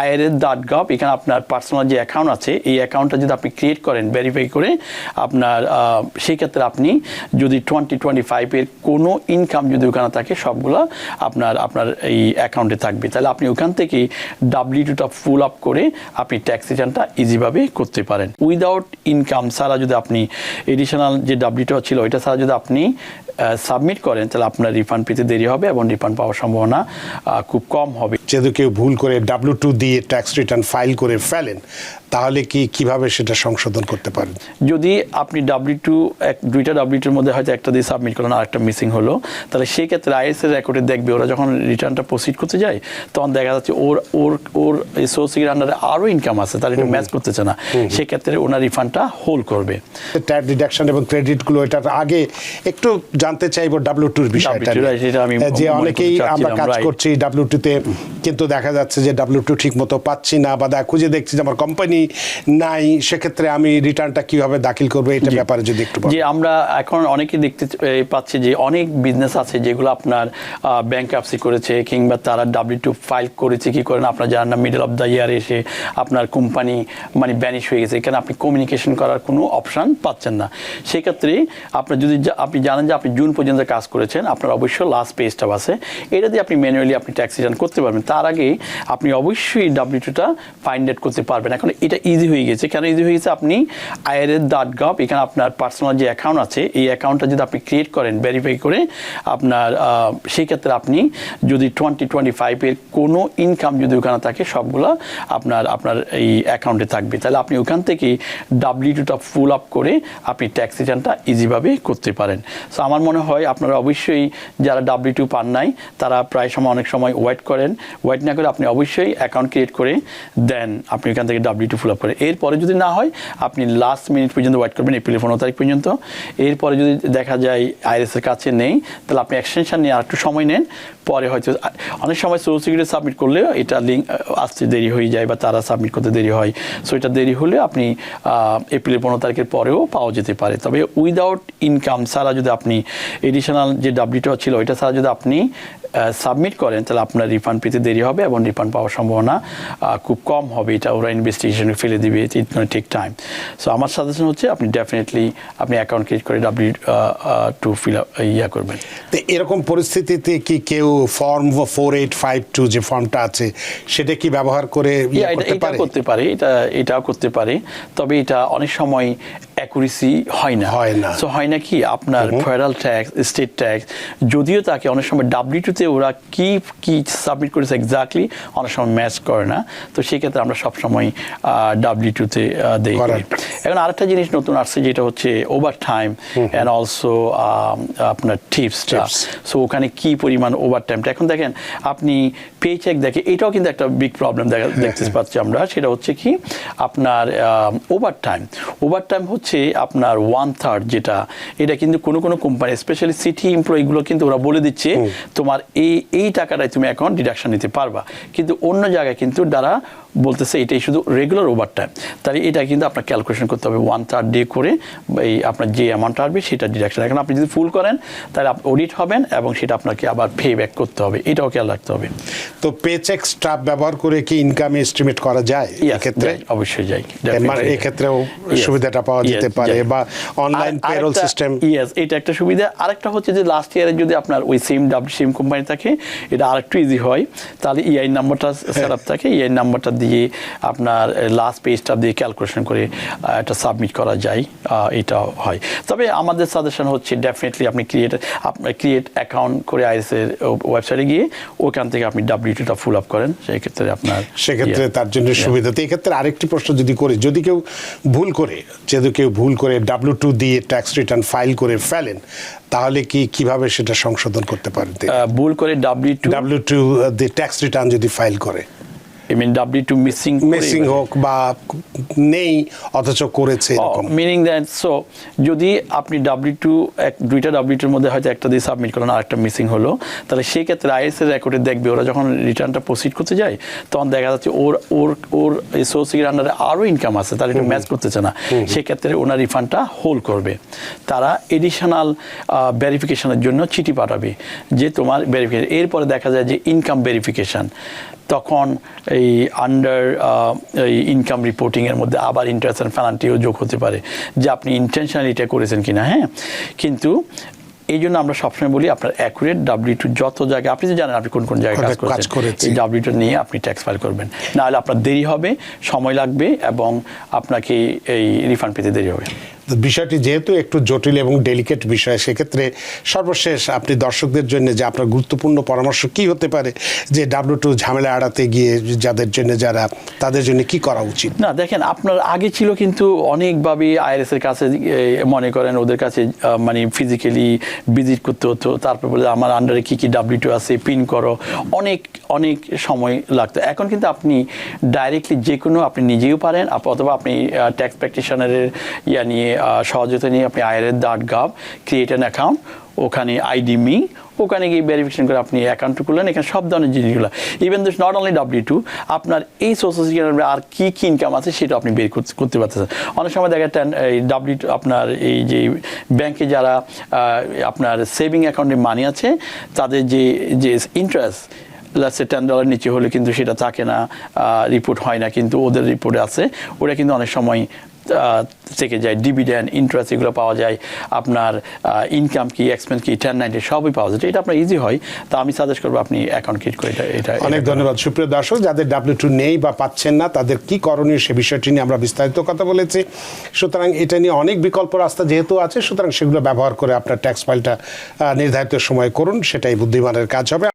IRS.gov এখানে আপনার personal যে অ্যাকাউন্ট আছে এই অ্যাকাউন্টটা যদি আপনি ক্রিয়েট করেন ভেরিফাই করে আপনার সেই ক্ষেত্রে আপনি যদি 2025 এর কোনো ইনকাম যদি ওখানে থাকে সবগুলো আপনার এই অ্যাকাউন্টে থাকবে, তাহলে আপনি ওখান থেকে W2টা ফুল আপ করে আপনি ট্যাক্স রিটার্নটা ইজিভাবে করতে পারেন। উইদাউট ইনকাম ছাড়া যদি আপনি এডিশনাল যে W2 ছিল ওইটা ছাড়া যদি আপনি সাবমিট করেন তাহলে আপনার রিফান্ড পেতে দেরি হবে এবং রিফান্ড পাওয়ার সম্ভাবনা খুব কম হবে। যদি কেউ ভুল করে W2 দিয়ে ট্যাক্স রিটার্ন ফাইল করে ফেলেন তাহলে কিভাবে সেটা সংশোধন করতে পারেন? যদি আপনি দুইটা W2-র মধ্যে হয়তো একটা দিয়ে সাবমিট করলেন আর একটা মিসিং হলো, তাহলে সেই ক্ষেত্রে IRS এর রেকর্ডে দেখবে ওরা যখন রিটার্নটা প্রসিড করতে যায় তখন দেখা যাচ্ছে ওর সোর্সিংয়ের আন্ডারে আরও ইনকাম আছে, তাহলে এটা ম্যাচ করতেছে না, সেক্ষেত্রে ওনার রিফান্ডটা হোল্ড করবে। ট্যাক্স ডিডাকশন এবং ক্রেডিটগুলো এটার আগে একটু জানতে চাইবো W2-র বিষয়টা, যে অনেকেই আমরা কাজ করছি W2-তে কিন্তু দেখা যাচ্ছে যে W2 ঠিক মতো পাচ্ছি না বা খুঁজে দেখছি যে আমার কোম্পানি নাই, সেক্ষেত্রে আমি রিটার্নটা কিভাবে দাখিল করবো এটা ব্যাপারে যদি একটু যে আমরা এখন অনেকেই দেখতে পাচ্ছি যে অনেক বিজনেস আছে যেগুলো আপনার ব্যাংকরাপসি করেছে কিংবা তারা W2 ফাইল করেছে কি করেন আপনার জানেন না, মিডল অফ দ্য ইয়ার এসে আপনার কোম্পানি মানে ব্যানিশ হয়ে গেছে, এখানে আপনি কমিউনিকেশন করার কোনো অপশান পাচ্ছেন না। সেক্ষেত্রে আপনার যদি আপনি জানেন যে আপনি জুন পর্যন্ত কাজ করেছেন আপনার অবশ্যই লাস্ট পে স্টপ আছে, এটা দিয়ে আপনি ম্যানুয়ালি আপনি ট্যাক্স রিটার্ন করতে পারবেন। তার আগে আপনি অবশ্যই W2টা ফাইন্ড আউট করতে পারবেন। এখন এটা ইজি হয়ে গেছে, কেন ইজি হয়ে গেছে? আপনি IRS.gov এখানে আপনার পার্সোনাল যে অ্যাকাউন্ট আছে এই অ্যাকাউন্টটা যদি আপনি ক্রিয়েট করেন ভেরিফাই করে আপনার সেই ক্ষেত্রে আপনি যদি 2025 এর কোনো ইনকাম যদি ওখানে থাকে সবগুলো আপনার এই অ্যাকাউন্টে থাকবে, তাহলে আপনি ওখান থেকে W2টা ফুল আপ করে আপনি ট্যাক্স রিটার্নটা ইজিভাবে করতে পারেন। সো আমার মনে হয় আপনারা অবশ্যই যারা W2 পান নাই তারা প্রায় সময় অনেক সময় ওয়েট না করে আপনি অবশ্যই অ্যাকাউন্ট ক্রিয়েট করে দেন আপনি ওখান থেকে W2 ফুল আপ করে, এরপরে যদি না হয় আপনি লাস্ট মিনিট পর্যন্ত ওয়েট করবেন এপ্রিল 15 তারিখ পর্যন্ত। এরপরে যদি দেখা যায় IRS এর কাছে নেই তাহলে আপনি এক্সটেনশন নিয়ে আর একটু সময় নেন, পরে হয়তো অনেক সময় সোশ্যাল সিকিউরিটি সাবমিট করলেও এটা লিঙ্ক আসতে দেরি হয়ে যায় বা তারা সাবমিট করতে দেরি হয়, সো এটা দেরি হলে আপনি এপ্রিল 15 তারিখের পরেও পাওয়া যেতে পারে। তবে উইদাউট ইনকাম ছাড়া যদি আপনি এডিশনাল যে W2 ছিল ওইটা ছাড়া যদি আপনি সাবমিট করেন তাহলে আপনার রিফান্ড পেতে দেরি হবে এবং রিফান্ড পাওয়ার সম্ভাবনা খুব কম হবে, এটা ওরা ইনভেস্টিগেশনে ফেলে দিবে, ইট গোনা টেক টাইম। সো আমার সাজেশন হচ্ছে আপনি ডেফিনেটলি আপনি অ্যাকাউন্ট ক্রিয়েট করে W2 ফিল আপ করবেন। তো এরকম পরিস্থিতিতে কি কেউ ফর্ম 4852 যে ফর্মটা আছে সেটা কি ব্যবহার করে করতে পারে? এটাও করতে পারে, তবে এটা অনেক সময় অ্যাকুরেসি হয় না। সো হয় না কি আপনার ফেডারেল ট্যাক্স, স্টেট ট্যাক্স যদিও তাকে অনেক সময় W2-তে ওরা কি সাবমিট করেছে এক্স্যাক্টলি অনেক সময় ম্যাচ করে না, তো সেক্ষেত্রে আমরা সবসময় W2-তে দিই। এখন আরেকটা জিনিস নতুন আসছে যেটা হচ্ছে ওভার টাইম অ্যান্ড অলসো আপনার টিপসটা। সো ওখানে কি পরিমাণ ওভার টাইমটা, এখন দেখেন আপনি পে চেক দেখে এটাও কিন্তু একটা বিগ প্রবলেম দেখতে পাচ্ছি আমরা, সেটা হচ্ছে কি আপনার ওভার টাইম হচ্ছে আপনার 1/3 যেটা, এটা কিন্তু কোনো কোম্পানি স্পেশালি সিটি এমপ্লয়িগুলো কিন্তু ওরা বলে দিচ্ছে তোমার এই টাকাটাই তুমি অ্যাকাউন্ট ডিডাকশন নিতে পারবা, কিন্তু অন্য জায়গায় কিন্তু তারা বলতেছে এটাই শুধু রেগুলার ওভার টাইম, তাহলে এটা কিন্তু আপনার ক্যালকুলেশন করতে হবে 1/3 ডে করে এই আপনার যে অ্যামাউন্টটা আসবে সেটা ডিডাকশন। এখন আপনি যদি ফুল করেন তাহলে আপনি অডিট হবেন এবং সেটা আপনাকে আবার পে ব্যাক করতে হবে, এটাও খেয়াল রাখতে হবে। তো পে চেক স্টাফ ব্যবহার করে কি ইনকাম এস্টিমেট করা যায়? এক্ষেত্রে অবশ্যই যায়, মানে এক্ষেত্রেও সুবিধাটা পাওয়া যেতে পারে বা অনলাইন পেরোল সিস্টেম। এটা একটা সুবিধা। আরেকটা হচ্ছে যে লাস্ট ইয়ারে যদি আপনার ওই সেম কোম্পানি থাকে এটা আরেকটু ইজি হয়, তাহলে EI নাম্বারটা সেট আপ থাকে, EI নাম্বারটা দিয়ে আপনার লাস্ট পে স্টাফ দিয়ে ক্যালকুলেশন করে এটা সাবমিট করা যায়, এটা হয়। তবে আমাদের সাজেশন হচ্ছে ডেফিনেটলি আপনি ক্রিয়েট অ্যাকাউন্ট করে IRS এর ওয়েবসাইটে গিয়ে ওখান থেকে আপনি W2টা ফুল আপ করেন, সেক্ষেত্রে তার জন্য সুবিধা। তো এক্ষেত্রে আরেকটি প্রশ্ন যদি করি, যদি কেউ ভুল করে W2 দিয়ে ট্যাক্স রিটার্ন ফাইল করে ফেলেন তাহলে কিভাবে সেটা সংশোধন করতে পারেন? ভুল করে W2 দিয়ে ট্যাক্স রিটার্ন যদি ফাইল করে W2 মিসিং হোক বা নেই অথচ করেছে, মিনিং দ্যাট সো যদি আপনি দুইটা W2-র মধ্যে হয়তো একটা দিয়ে সাবমিট করলেন আর একটা মিসিং হলো, তাহলে সেই ক্ষেত্রে IRS এর রেকর্ডে দেখবে ওরা যখন রিটার্নটা প্রসিড করতে যায় তখন দেখা যাচ্ছে ওর সোর্সিংয়ের আন্ডারে আরও ইনকাম আছে, তাহলে এটা ম্যাচ করতেছে না, সেক্ষেত্রে ওনার রিফান্ডটা হোল্ড করবে। তারা এডিশনাল ভেরিফিকেশনের জন্য চিঠি পাঠাবে যে তোমার ভেরিফিকেশন, এরপরে দেখা যায় যে ইনকাম ভেরিফিকেশন, তখন এই আন্ডার এই ইনকাম রিপোর্টিংয়ের মধ্যে আবার ইন্টারেস্ট অ্যান্ড পেনাল্টিও যোগ হতে পারে, যে আপনি ইন্টেনশনালি এটা করেছেন কিনা। হ্যাঁ, কিন্তু এই জন্য আমরা সবসময় বলি আপনার অ্যাকুরেট W2 যত জায়গায়, আপনি তো জানেন আপনি কোন কোন জায়গায় কাজ করেছেন, এই W2 নিয়ে আপনি ট্যাক্স ফাইল করবেন, নাহলে আপনার দেরি হবে, সময় লাগবে এবং আপনাকে এই রিফান্ড পেতে দেরি হবে। বিষয়টি যেহেতু একটু জটিল এবং ডেলিকেট বিষয়, সেক্ষেত্রে সর্বশেষ আপনি দর্শকদের জন্য যে আপনার গুরুত্বপূর্ণ পরামর্শ কি হতে পারে, যে W2 ঝামেলা এড়াতে গিয়ে যাদের জন্য, যারা তাদের জন্য কি করা উচিত? না দেখেন, আপনার আগে ছিল কিন্তু অনেকভাবে IRS এর কাছে মনে করেন ওদের কাছে মানে ফিজিক্যালি ভিজিট করতে হতো, তারপর বলে আমার আন্ডারে কি কি W2 আছে পিন করো, অনেক সময় লাগতো। এখন কিন্তু আপনি ডাইরেক্টলি যে কোনো, আপনি নিজেও পারেন অথবা আপনি ট্যাক্স প্র্যাকটিশনারের নিয়ে সহযোগিতা নিয়ে আপনি IRS.gov ক্রিয়েট অ্যান অ্যাকাউন্ট, ওখানে ID.me, ওখানে গিয়ে ভেরিফিকেশন করে আপনি অ্যাকাউন্ট খুললেন। এখানে সব ধরনের জিনিসগুলো, even this not only W2, আপনার এই সোশ্যাল সিকিউরিটি আর কি কি ইনকাম আছে সেটা আপনি বের করতে পারতেছেন। অনেক সময় দেখেন এই W2 আপনার এই যে ব্যাংকে যারা আপনার সেভিং অ্যাকাউন্টে মানি আছে, তাদের যে ইন্টারেস্ট লাস্টে $10 নিচে হলে কিন্তু সেটা থাকে না, রিপোর্ট হয় না, কিন্তু ওদের রিপোর্টে আছে, ওটা কিন্তু অনেক সময় থেকে যায়। ডিভিডেন্ড, ইন্টারেস্ট এগুলো পাওয়া যায়, আপনার ইনকাম কি, এক্সপেন্স কি, 1090 সবই পাওয়া যায়। এটা আপনার ইজি হয়, তা আমি সাজেস্ট করবো আপনি অ্যাকাউন্ট ক্রিয়েট করে এটা। অনেক ধন্যবাদ। সুপ্রিয় দর্শক, যাদের W2 নেই বা পাচ্ছেন না তাদের কি করণীয় সে বিষয়টি নিয়ে আমরা বিস্তারিত কথা বলেছি। সুতরাং এটা নিয়ে অনেক বিকল্প রাস্তা যেহেতু আছে, সুতরাং সেগুলো ব্যবহার করে আপনার ট্যাক্স ফাইলটা নির্ধারিত সময় করুন, সেটাই বুদ্ধিমানের কাজ হবে।